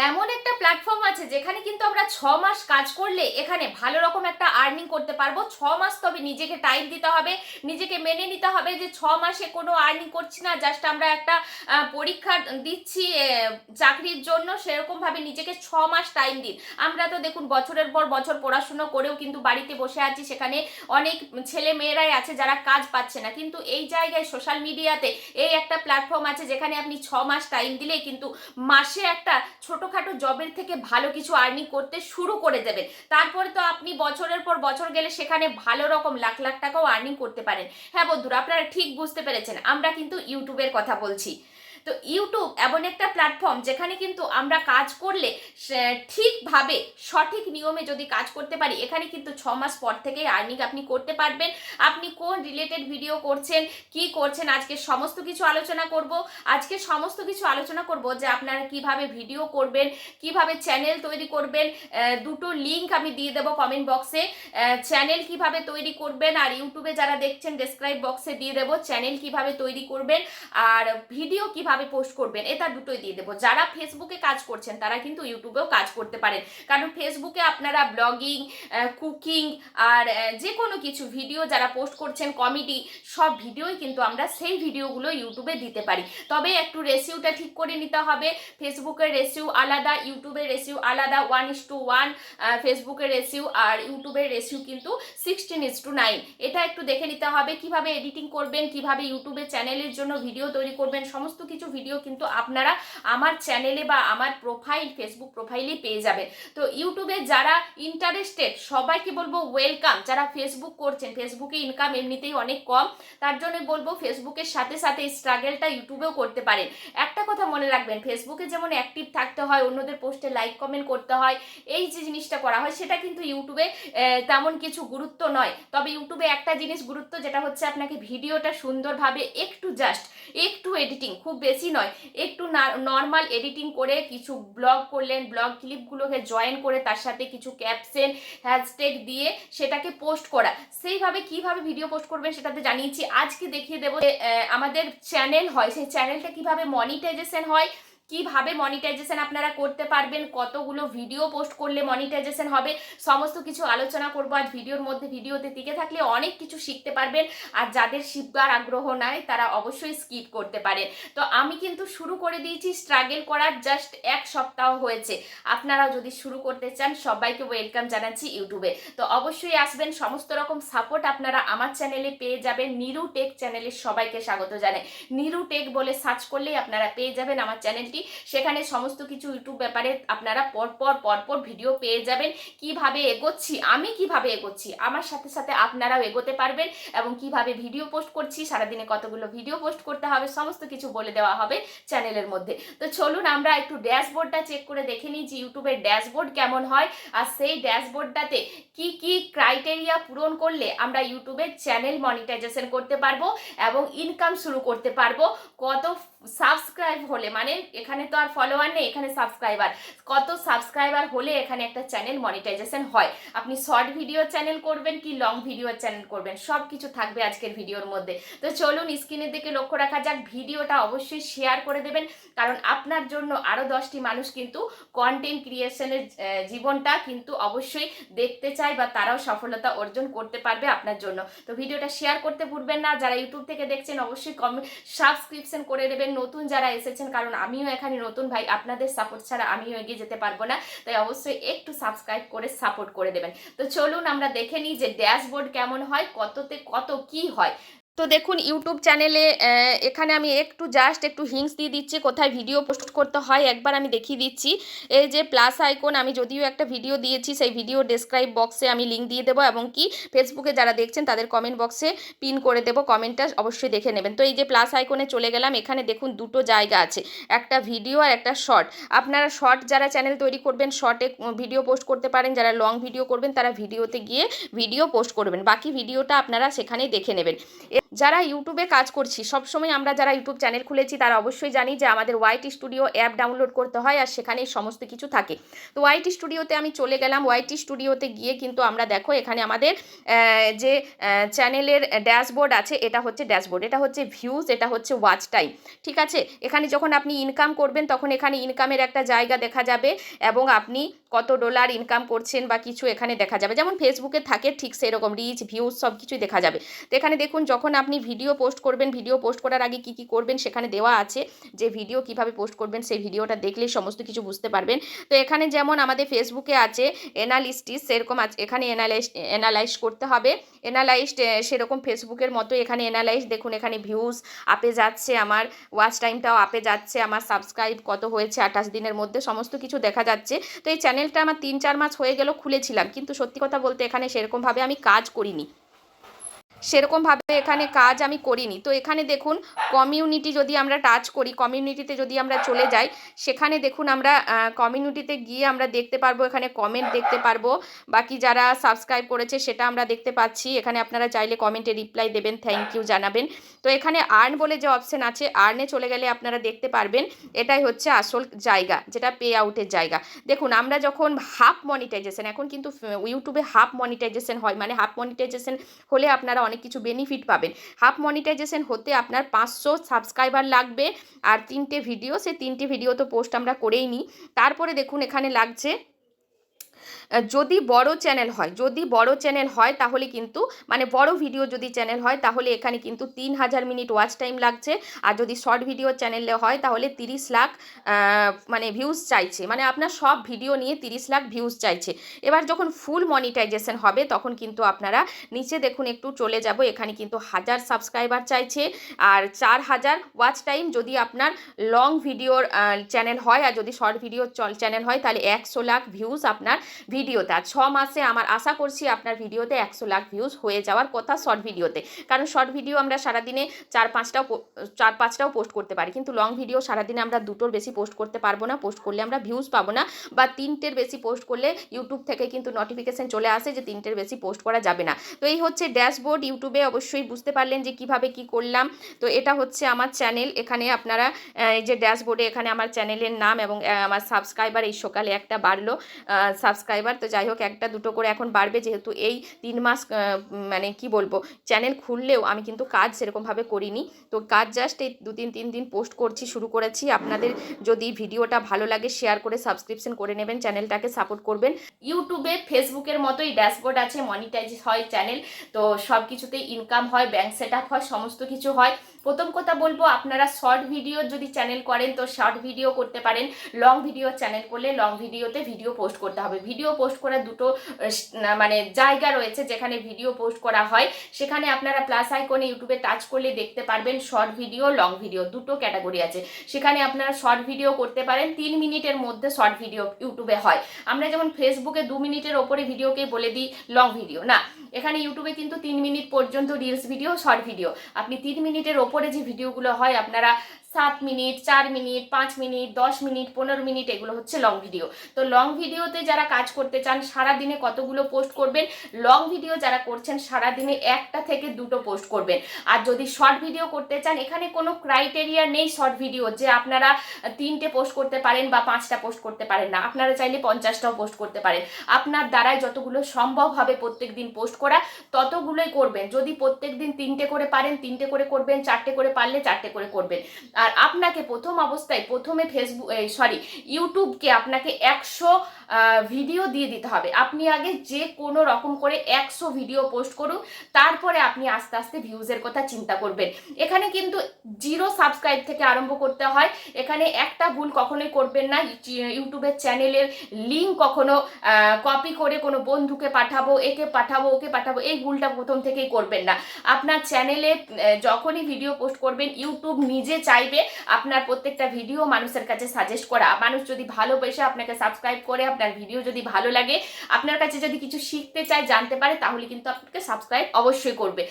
এমন একটা প্ল্যাটফর্ম আছে যেখানে কিন্তু আমরা 6 মাস কাজ করলে এখানে ভালো রকম একটা আর্নিং করতে পারবো। 6 মাস তবে নিজেকে টাইম দিতে হবে, নিজেকে মেনে নিতে হবে যে 6 মাসে কোনো আর্নিং করছি না, জাস্ট আমরা একটা পরীক্ষা দিচ্ছি চাকরির জন্য, সেরকমভাবে নিজেকে 6 মাস টাইম দিন। আমরা তো দেখুন বছরের পর বছর পড়াশুনো করেও কিন্তু বাড়িতে বসে আছি, সেখানে অনেক ছেলে মেয়েরাই আছে যারা কাজ পাচ্ছে না, কিন্তু এই জায়গায় সোশ্যাল মিডিয়াতে এই একটা প্ল্যাটফর্ম আছে যেখানে আপনি 6 মাস টাইম দিলেই কিন্তু মাসে একটা ছোটোখাটো জবের থেকে ভালো কিছু আর্নিং করতে শুরু করে দেবেন। তারপরে তো আপনি বছরের পর বছর গেলে সেখানে ভালো রকম লাখ লাখ টাকাও আর্নিং করতে পারেন। হ্যাঁ বন্ধুরা, আপনারা ঠিক বুঝতে পেরেছেন, আমরা কিন্তু ইউটিউবের কথা বলছি। তো ইউটিউব এমন একটা প্ল্যাটফর্ম যেখানে কিন্তু আমরা কাজ করলে ঠিকভাবে সঠিক নিয়মে যদি কাজ করতে পারি, এখানে কিন্তু 6 মাস পর থেকেই আর্নিং আপনি করতে পারবেন। আপনি কোন রিলেটেড ভিডিও করছেন, কি করছেন, আজকে সমস্ত কিছু আলোচনা করব। আজকে সমস্ত কিছু আলোচনা করব যে আপনারা কিভাবে ভিডিও করবেন, কিভাবে চ্যানেল তৈরি করবেন। দুটো লিঙ্ক আমি দিয়ে দেবো কমেন্ট বক্সে, চ্যানেল কিভাবে তৈরি করবেন, আর ইউটিউবে যারা দেখছেন ডেসক্রাইব বক্সে দিয়ে দেবো চ্যানেল কিভাবে তৈরি করবেন, আর ভিডিও কিভাবে পোস্ট করবেন, এটা দুটোই দিয়ে দেবো। যারা ফেসবুকে কাজ করছেন তারা কিন্তু ইউটিউবেও কাজ করতে পারেন, কারণ ফেসবুকে আপনারা ব্লগিং, কুকিং আর যে কোনো কিছু ভিডিও যারা পোস্ট করছেন, কমেডি, সব ভিডিওই কিন্তু আমরা সেই ভিডিওগুলো ইউটিউবে দিতে পারি। তবে একটু রেশিওটা ঠিক করে নিতে হবে। ফেসবুকের রেশিও আলাদা, ইউটিউবের রেশিও আলাদা, 1:1 ফেসবুকের রেশিও, আর ইউটিউবের রেশিও কিন্তু 16:9। এটা একটু দেখে নিতে হবে। কিভাবে এডিটিং করবেন, কিভাবে ইউটিউবে চ্যানেলের জন্য ভিডিও তৈরি করবেন, সমস্ত কিছু ভিডিও কিন্তু আপনারা আমার চ্যানেলে বা আমার প্রোফাইল, ফেসবুক প্রোফাইলেই পেয়ে যাবেন। তো ইউটিউবে যারা ইন্টারেস্টেড সবাইকে বলবো ওয়েলকাম। যারা ফেসবুক করছেন, ফেসবুকে ইনকাম এমনিতেই অনেক কম, তার জন্য বলবো ফেসবুকের সাথে সাথে স্ট্রাগলটা ইউটিউবেও করতে পারেন। একটা কথা মনে রাখবেন, ফেসবুকে যেমন অ্যাক্টিভ থাকতে হয়, অন্যদের পোস্টে লাইক কমেন্ট করতে হয়, এই যে জিনিসটা করা হয় সেটা কিন্তু ইউটিউবে তেমন কিছু গুরুত্ব নয়। তবে ইউটিউবে একটা জিনিস গুরুত্ব, যেটা হচ্ছে আপনাকে ভিডিওটা সুন্দরভাবে একটু এডিটিং, খুব বেশি নয়, একটু নর্মাল এডিটিং করে কিছু ব্লগ করলেন, ব্লগ ক্লিপগুলোকে জয়েন করে তার সাথে কিছু ক্যাপশন, হ্যাশট্যাগ দিয়ে সেটাকে পোস্ট করা। সেইভাবে কিভাবে ভিডিও পোস্ট করবেন সেটাতে জানিয়েছি। আজকে দেখিয়ে দেবো আমাদের চ্যানেল হয়, সেই চ্যানেলটা কিভাবে মনিটাইজেশন হয়, কিভাবে মনিটাইজেশন আপনারা করতে পারবেন, কতগুলো ভিডিও পোস্ট করলে মনিটাইজেশন হবে, সমস্ত কিছু আলোচনা করবো আজ ভিডিওর মধ্যে। ভিডিওতে টিকে থাকলে অনেক কিছু শিখতে পারবেন, আর যাদের শিখবার আগ্রহ নাই তারা অবশ্যই স্কিপ করতে পারেন। তো আমি কিন্তু শুরু করে দিয়েছি স্ট্রাগল করার, জাস্ট 1 সপ্তাহ হয়েছে। আপনারাও যদি শুরু করতে চান সবাইকে ওয়েলকাম জানাচ্ছি ইউটিউবে। তো অবশ্যই আসবেন, সমস্ত রকম সাপোর্ট আপনারা আমার চ্যানেলে পেয়ে যাবেন। নিরু টেক চ্যানেলে সবাইকে স্বাগত জানাই। নিরু টেক বলে সার্চ করলেই আপনারা পেয়ে যাবেন আমার চ্যানেলটি। সেখানে সমস্ত কিছু ইউটিউব ব্যাপারে আপনারা পরপর ভিডিও পেয়ে যাবেন। কিভাবে এগোচ্ছি, আমি কিভাবে এগোচ্ছি, আমার সাথে সাথে আপনারাও এগোতে পারবেন, এবং কিভাবে ভিডিও পোস্ট করছি, সারাদিনে কতগুলো ভিডিও পোস্ট করতে হবে, সমস্ত কিছু বলে দেওয়া হবে চ্যানেলের মধ্যে। তো চলুন আমরা একটু ড্যাশবোর্ডটা চেক করে দেখে নিই যে ইউটিউবের ড্যাশবোর্ড কেমন হয়, আর সেই ড্যাশবোর্ডটাতে কি কি ক্রাইটেরিয়া পূরণ করলে আমরা ইউটিউবের চ্যানেল মনিটাইজেশন করতে পারবো এবং ইনকাম শুরু করতে পারবো। কত সাবস্ক্রাইব হলে, মানে এখানে তো আর ফলোয়ার নেই, এখানে সাবস্ক্রাইবার, কত সাবস্ক্রাইবার হলে এখানে একটা চ্যানেল মনিটাইজেশন হয়। আপনি শর্ট ভিডিও চ্যানেল করবেন কি লং ভিডিও চ্যানেল করবেন, সব কিছু থাকবে আজকের ভিডিওর মধ্যে। তো চলুন স্ক্রিনের দিকে লক্ষ্য রাখা যাক। ভিডিওটা অবশ্যই শেয়ার করে দেবেন, কারণ আপনার জন্য আরও 10টি মানুষ কিন্তু কন্টেন্ট ক্রিয়েশনের জীবনটা কিন্তু অবশ্যই দেখতে চায়, বা তারাও সফলতা অর্জন করতে পারবে আপনার জন্য। তো ভিডিওটা শেয়ার করতে ভুলবেন না। যারা ইউটিউব থেকে দেখছেন অবশ্যই সাবস্ক্রিপশন করে দেবেন, নতুন যারা এসেছেন, কারণ আমিও এখানে নতুন ভাই, আপনাদের সাপোর্ট ছাড়া আমিও এগিয়ে যেতে পারবো না, তাই অবশ্যই একটু সাবস্ক্রাইব করে সাপোর্ট করে দেবেন। তো চলুন আমরা দেখে নিই যে ড্যাশবোর্ড কেমন হয়, কততে কত কি হয়। তো দেখুন ইউটিউব চ্যানেলে এখানে আমি জাস্ট একটু হিংস দিয়ে দিচ্ছি কোথায় ভিডিও পোস্ট করতে হয়, একবার আমি দেখিয়ে দিচ্ছি। এই যে প্লাস আইকন, আমি যদিও একটা ভিডিও দিয়েছি, সেই ভিডিও ডেসক্রাইব বক্সে আমি লিঙ্ক দিয়ে দেবো, এবং কি ফেসবুকে যারা দেখছেন তাদের কমেন্ট বক্সে পিন করে দেবো, কমেন্টটা অবশ্যই দেখে নেবেন। তো এই যে প্লাস আইকনে চলে গেলাম, এখানে দেখুন দুটো জায়গা আছে, একটা ভিডিও আর একটা শর্ট। আপনারা শর্ট যারা চ্যানেল তৈরি করবেন শর্টে ভিডিও পোস্ট করতে পারেন, যারা লং ভিডিও করবেন তারা ভিডিওতে গিয়ে ভিডিও পোস্ট করবেন, বাকি ভিডিওটা আপনারা সেখানেই দেখে নেবেন। যারা ইউটিউবে কাজ করছি সবসময় আমরা যারা ইউটিউব চ্যানেল খুলেছি তারা অবশ্যই জানি যে আমাদের ওয়াইটি স্টুডিও অ্যাপ ডাউনলোড করতে হয় আর সেখানেই সমস্ত কিছু থাকে। তো ওয়াইটি স্টুডিওতে আমি চলে গেলাম। ওয়াইটি স্টুডিওতে গিয়ে কিন্তু আমরা দেখো এখানে আমাদের যে চ্যানেলের ড্যাশবোর্ড আছে, এটা হচ্ছে ড্যাশবোর্ড, এটা হচ্ছে ভিউজ, এটা হচ্ছে ওয়াচ টাইম। ঠিক আছে, এখানে যখন আপনি ইনকাম করবেন তখন এখানে ইনকামের একটা জায়গা দেখা যাবে এবং আপনি কত ডলার ইনকাম করছেন বা কিছু এখানে দেখা যাবে, যেমন ফেসবুকে থাকে ঠিক সেরকম রিচ ভিউজ সব কিছুই দেখা যাবে। তো এখানে দেখুন যখন আপনি ভিডিও পোস্ট করবেন, ভিডিও পোস্ট করার আগে কি কি করবেন সেখানে দেওয়া আছে, যে ভিডিও কিভাবে পোস্ট করবেন সেই ভিডিওটা দেখলেই সমস্ত কিছু বুঝতে পারবেন। তো এখানে যেমন আমাদের ফেসবুকে আছে অ্যানালিস্টিস, সেরকম আছে এখানে অ্যানালাইজ করতে হবে। অ্যানালাইজড সেরকম ফেসবুকের মতো এখানে অ্যানালাইজ, দেখুন এখানে ভিউজ আপে যাচ্ছে, আমার ওয়াচ টাইমটাও আপে যাচ্ছে, আমার সাবস্ক্রাইব কত হয়েছে 28 দিনের মধ্যে সমস্ত কিছু দেখা যাচ্ছে। তো এই চ্যানেলটা আমার 3-4 মাস হয়ে গেল খুলেছিলাম, কিন্তু সত্যি কথা বলতে এখানে সেরকমভাবে আমি কাজ করিনি, সেরকমভাবে এখানে কাজ আমি করিনি। তো এখানে দেখুন কমিউনিটি যদি আমরা টাচ করি, কমিউনিটিতে যদি আমরা চলে যাই, সেখানে দেখুন আমরা কমিউনিটিতে গিয়ে আমরা দেখতে পারবো, এখানে কমেন্ট দেখতে পারবো, বাকি যারা সাবস্ক্রাইব করেছে সেটা আমরা দেখতে পাচ্ছি। এখানে আপনারা চাইলে কমেন্টে রিপ্লাই দেবেন, থ্যাংক ইউ জানাবেন। তো এখানে আর্ন বলে যে অপশন আছে, আর্নে চলে গেলে আপনারা দেখতে পারবেন এটাই হচ্ছে আসল জায়গা, যেটা পে আউটের জায়গা। দেখুন আমরা যখন হাফ মনিটাইজেশন, এখন কিন্তু ইউটিউবে হাফ মনিটাইজেশন হয়, মানে হাফ মনিটাইজেশন হলে আপনারা অনেক কিছু বেনিফিট পাবেন। হাফ মনিটাইজেশন হতে আপনার 500 সাবস্ক্রাইবার লাগবে আর 3টে ভিডিও, সে 3টে ভিডিও তো পোস্ট আমরা করেই নিই। তারপরে দেখুন এখানে লাগছে যদি বড় চ্যানেল হয়, যদি বড় চ্যানেল হয় তাহলে কিন্তু মানে বড় ভিডিও যদি চ্যানেল হয় তাহলে এখানে কিন্তু 3000 মিনিট ওয়াচ টাইম লাগছে। আর যদি শর্ট ভিডিও চ্যানেলে হয় তাহলে 30 লাখ মানে ভিউজ চাইছে, মানে আপনার সব ভিডিও নিয়ে 30 লাখ ভিউজ চাইছে। এবার যখন ফুল মনিটাইজেশন হবে তখন কিন্তু আপনারা নিচে দেখুন একটু চলে যাব, এখানে কিন্তু 1000 সাবস্ক্রাইবার চাইছে আর 4000 ওয়াচ টাইম যদি আপনার লং ভিডিওর চ্যানেল হয়, আর যদি শর্ট ভিডিও চ্যানেল হয় তাহলে 100 লাখ ভিউজ আপনার ভিডিওতে। আর 6 মাসে আমার আশা করছি আপনার ভিডিওতে 100 লাখ ভিউজ হয়ে যাওয়ার কথা শর্ট ভিডিওতে, কারণ শর্ট ভিডিও আমরা সারাদিনে 4-5টাও পোস্ট করতে পারি, কিন্তু লং ভিডিও সারাদিনে আমরা 2টোর বেশি পোস্ট করতে পারবো না, পোস্ট করলে আমরা ভিউজ পাবো না, বা 3টের বেশি পোস্ট করলে ইউটিউব থেকে কিন্তু নোটিফিকেশন চলে আসে যে 3টের বেশি পোস্ট করা যাবে না। তো এই হচ্ছে ড্যাশবোর্ড ইউটিউবে, অবশ্যই বুঝতে পারলেন যে কিভাবে কি করলাম। তো এটা হচ্ছে আমার চ্যানেল, এখানে আপনারা এই যে ড্যাশবোর্ডে এখানে আমার চ্যানেলের নাম এবং আমার সাবস্ক্রাইবার এই সকালে একটা বাড়লো সাবস্ক্রাইবার। তো যাই হোক 1-2 করে এখন বাড়বে, যেহেতু এই 3 মাস মানে কি বলবো চ্যানেল খুললেও আমি কিন্তু কাজ সেরকমভাবে করিনি। তো কাজ জাস্ট এই 2-3 দিন পোস্ট করছি, শুরু করেছি। আপনাদের যদি ভিডিওটা ভালো লাগে শেয়ার করে সাবস্ক্রিপশন করে নেবেন, চ্যানেলটাকে সাপোর্ট করবেন। ইউটিউবে ফেসবুকের মতোই ড্যাশবোর্ড আছে, মনিটাইজ হয় চ্যানেল, তো সব কিছুতেই ইনকাম হয়, ব্যাংক সেট আপ হয়, সমস্ত কিছু হয়। প্রথম কথা বলবো আপনারা শর্ট ভিডিও যদি চ্যানেল করেন তো শর্ট ভিডিও করতে পারেন, লং ভিডিও চ্যানেল করলে লং ভিডিওতে ভিডিও পোস্ট করতে হবে। ভিডিও পোস্ট করার দুটো মানে জায়গা রয়েছে যেখানে ভিডিও পোস্ট করা হয়, সেখানে আপনারা প্লাস আইকনে ইউটিউবে টাচ করলে দেখতে পারবেন শর্ট ভিডিও লং ভিডিও দুটো ক্যাটাগরি আছে। সেখানে আপনারা শর্ট ভিডিও করতে পারেন, 3 মিনিটের মধ্যে শর্ট ভিডিও ইউটিউবে হয়। আমরা যেমন ফেসবুকে 2 মিনিটের ওপরে ভিডিওকে বলে দিই লং ভিডিও, না, এখানে ইউটিউবে কিন্তু 3 মিনিট পর্যন্ত রিলস ভিডিও শর্ট ভিডিও। আপনি 3 মিনিটের ওপরে যে ভিডিওগুলো হয় আপনারা 7 minute, 4 minute, 5 minute, 10 minute, 15 minute, এগুলো হচ্ছে লং ভিডিও। তো লং ভিডিওতে যারা কাজ করতে চান সারাদিনে কতগুলো পোস্ট করবেন, লং ভিডিও যারা করছেন সারাদিনে 1টা থেকে 2টো পোস্ট করবেন। আর যদি শর্ট ভিডিও করতে চান এখানে কোনো ক্রাইটেরিয়া নেই শর্ট ভিডিও যে আপনারা 3টে পোস্ট করতে পারেন বা 5টা পোস্ট করতে পারেন না, আপনারা চাইলে 50টাও পোস্ট করতে পারেন। আপনার দ্বারাই যতগুলো সম্ভব হবে প্রত্যেক দিন পোস্ট করা ততগুলোই করবেন। যদি প্রত্যেক দিন 3টে করে পারেন 3টে করে করবেন, 4টে করে পারলে 4টে করে করবেন। আর আপনাকে প্রথম অবস্থায় প্রথমে ইউটিউবকে আপনাকে 100 ভিডিও দিয়ে দিতে হবে। আপনি আগে যে কোনো রকম করে 100 ভিডিও পোস্ট করুন, তারপরে আপনি আস্তে আস্তে ভিউজের কথা চিন্তা করবেন। এখানে কিন্তু 0 সাবস্ক্রাইব থেকে আরম্ভ করতে হয়। এখানে একটা ভুল কখনোই করবেন না, ইউটিউবের চ্যানেলের লিঙ্ক কখনো কপি করে কোনো বন্ধুকে পাঠাবো, একে পাঠাবো, ওকে পাঠাবো, এই ভুলটা প্রথম থেকেই করবেন না। আপনার চ্যানেলে যখনই ভিডিও পোস্ট করবেন ইউটিউব নিজে চাইবে আপনার প্রত্যেকটা ভিডিও মানুষের কাছে সাজেস্ট করা। মানুষ যদি ভালোবেসে আপনাকে সাবস্ক্রাইব করে, আপনার ভিডিও যদি ভালো লাগে, আপনার কাছে যদি কিছু শিখতে চায়, জানতে পারে, তাহলে কিন্তু আপনাকে সাবস্ক্রাইব অবশ্যই করবে।